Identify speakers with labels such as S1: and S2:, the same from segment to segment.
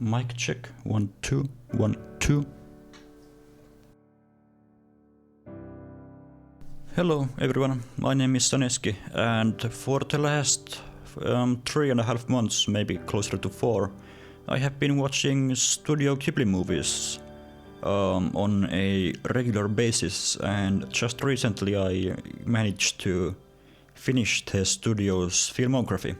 S1: Mic check, 1 2 1 2. Hello everyone, my name is Saneski, and for the last 3.5 months, maybe closer to 4, I have been watching Studio Ghibli movies on a regular basis, and just recently I managed to finish the studio's filmography.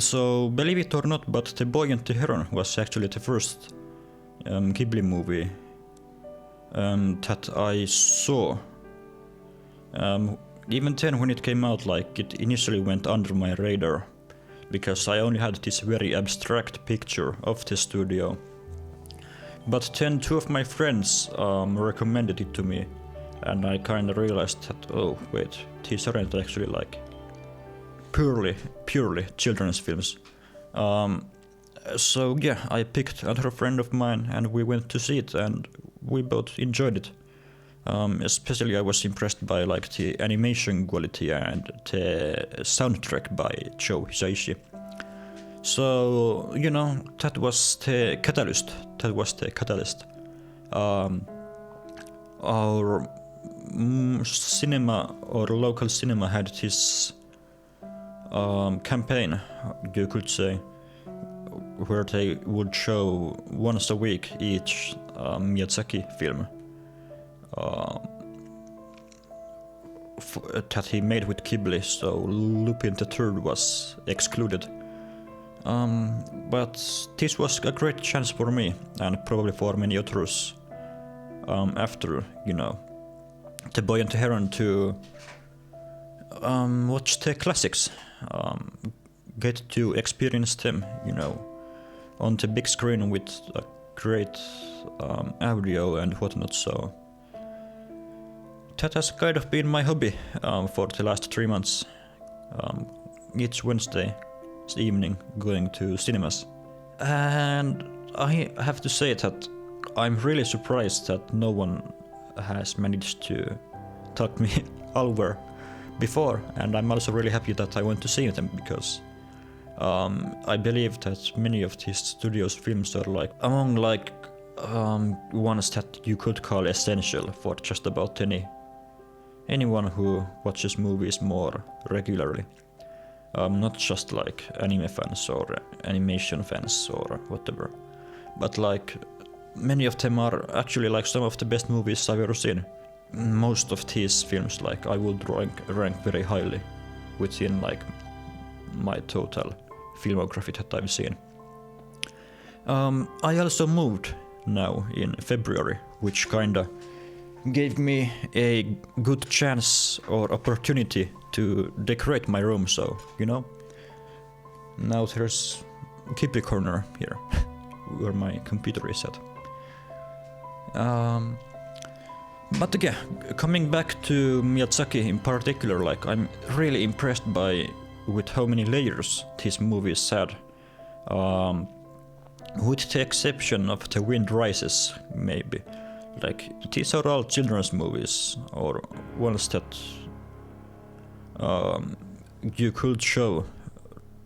S1: So believe it or not, but The Boy and the Heron was actually the first Ghibli movie that I saw. Even then, when it came out, like, it initially went under my radar because I only had this very abstract picture of the studio. But then two of my friends recommended it to me, and I kind of realized that, oh wait, these aren't actually like purely children's films. So yeah, I picked another friend of mine and we went to see it, and we both enjoyed it. Especially I was impressed by like the animation quality and the soundtrack by Joe Hisaishi. So, you know, that was the catalyst. Our cinema, or local cinema, had this campaign, you could say, where they would show once a week each Miyazaki film that he made with Ghibli, so Lupin III was excluded. But this was a great chance for me, and probably for many others, after, you know, The Boy and the Heron, to watch the classics, get to experience them, you know, on the big screen with a great audio and whatnot. So that has kind of been my hobby for the last 3 months. Each Wednesday evening going to cinemas. And I have to say that I'm really surprised that no one has managed to talk me over before, and I'm also really happy that I went to see them, because I believe that many of these studios' films are like among like ones that you could call essential for just about anyone who watches movies more regularly. Not just like anime fans or animation fans or whatever, but like many of them are actually like some of the best movies I've ever seen. Most of these films, like, I would rank very highly within like my total filmography that I've seen. I also moved now in February, which kinda gave me a good chance or opportunity to decorate my room, so, you know, now there's a Ghibli corner here where my computer is at. But again, coming back to Miyazaki in particular, like, I'm really impressed with how many layers these movies had. With the exception of The Wind Rises, maybe. Like, these are all children's movies, or ones that you could show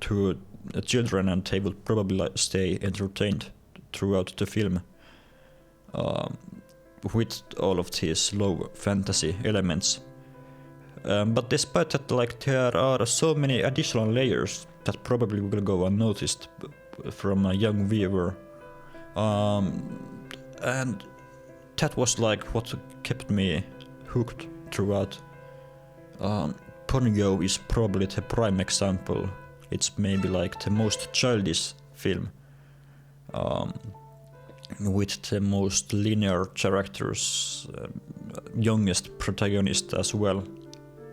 S1: to children and they would probably like stay entertained throughout the film, with all of these low fantasy elements. But despite that, like, there are so many additional layers that probably will go unnoticed from a young viewer, and that was like what kept me hooked throughout. Ponyo is probably the prime example. It's maybe like the most childish film, with the most linear characters, youngest protagonist as well.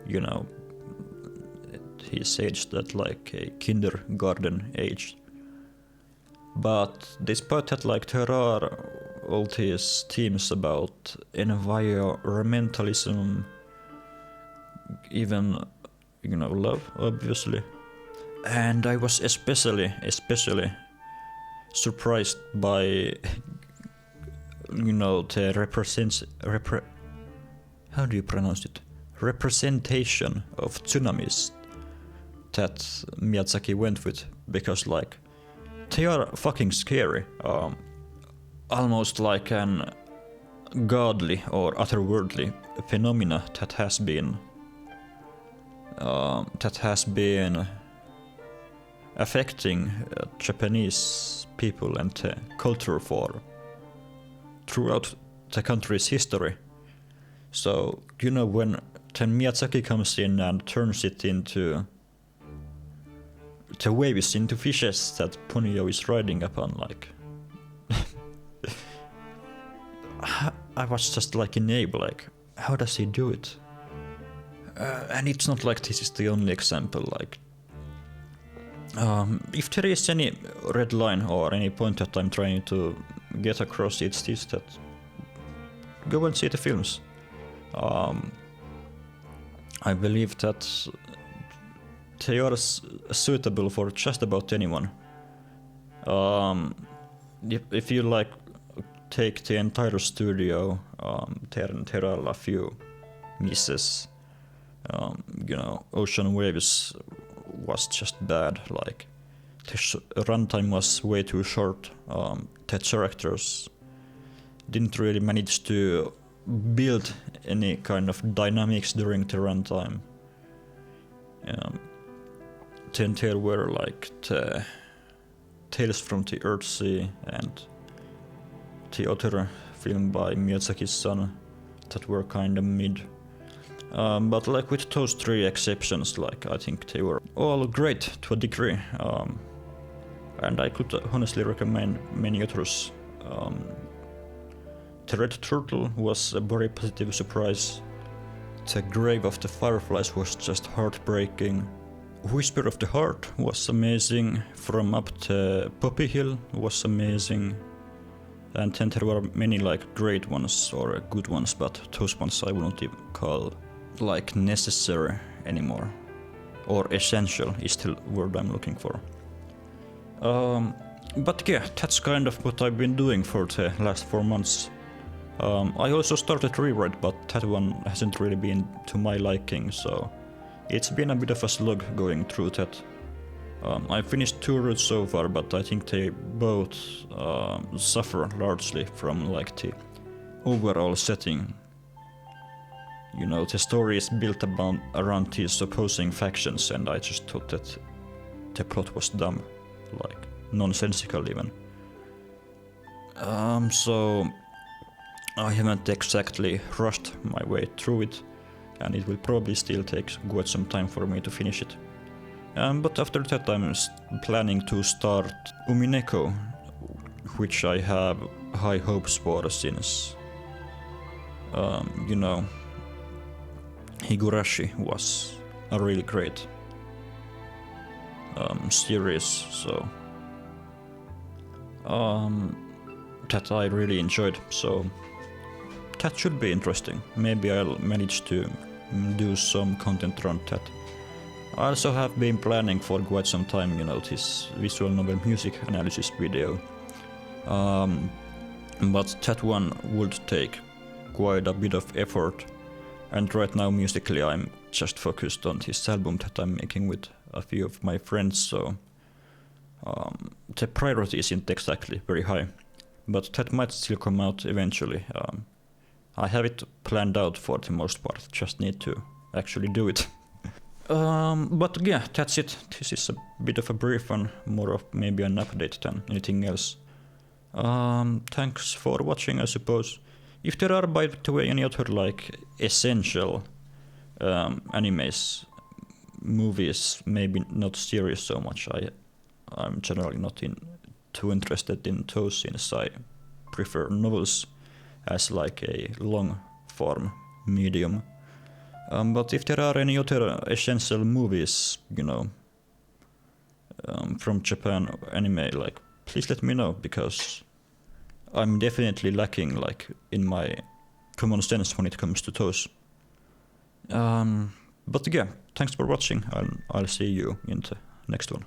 S1: You know, he's aged at like a kindergarten age. But despite that, like, there are all these themes about environmentalism, even, you know, love, obviously. And I was especially surprised by, you know, the how do you pronounce it? Representation of tsunamis that Miyazaki went with, because, like, they are fucking scary. Almost like an godly or otherworldly phenomena that has been affecting Japanese people and the culture for throughout the country's history. So, you know, when Miyazaki comes in and turns it into the waves into fishes that Ponyo is riding upon, like I was just like in awe, like how does he do it? And it's not like this is the only example, like if there is any red line or any point that I'm trying to get across, it's this, that go and see the films. I believe that they are suitable for just about anyone. If you like take the entire studio, there are a few misses. You know, Ocean Waves was just bad. Like the runtime was way too short. The characters didn't really manage to build any kind of dynamics during the runtime. Then there were like the Tales from the Earthsea and the other film by Miyazaki's son that were kind of mid. But like with those three exceptions, like I think they were all great to a degree. And I could honestly recommend many others. The Red Turtle was a very positive surprise. The Grave of the Fireflies was just heartbreaking. Whisper of the Heart was amazing. From Up the Poppy Hill was amazing. And then there were many like great ones or good ones, but those ones I wouldn't even call like necessary anymore. Or essential is the word I'm looking for. But yeah, that's kind of what I've been doing for the last 4 months. I also started Rewrite, but that one hasn't really been to my liking, so it's been a bit of a slug going through that. I finished 2 routes so far, but I think they both suffer largely from like the overall setting. You know, the story is built around these opposing factions, and I just thought that the plot was dumb, like nonsensical even. So I haven't exactly rushed my way through it, and it will probably still take quite some time for me to finish it. But after that I'm planning to start Umineko, which I have high hopes for since, you know, Higurashi was a really great series, so that I really enjoyed, so that should be interesting. Maybe I'll manage to do some content around that. I also have been planning for quite some time, you know, this visual novel music analysis video. But that one would take quite a bit of effort, and right now musically I'm just focused on this album that I'm making with a few of my friends, so the priority isn't exactly very high, but that might still come out eventually. I have it planned out for the most part, just need to actually do it. But yeah, that's it. This is a bit of a brief one, more of maybe an update than anything else. Thanks for watching, I suppose. If there are, by the way, any other like essential animes, movies, maybe not series so much, I'm generally not too interested in those, since I prefer novels as like a long form medium. But if there are any other essential movies, you know, from Japan anime, like please let me know, because I'm definitely lacking like in my common sense when it comes to those. But yeah, thanks for watching, and I'll see you in the next one.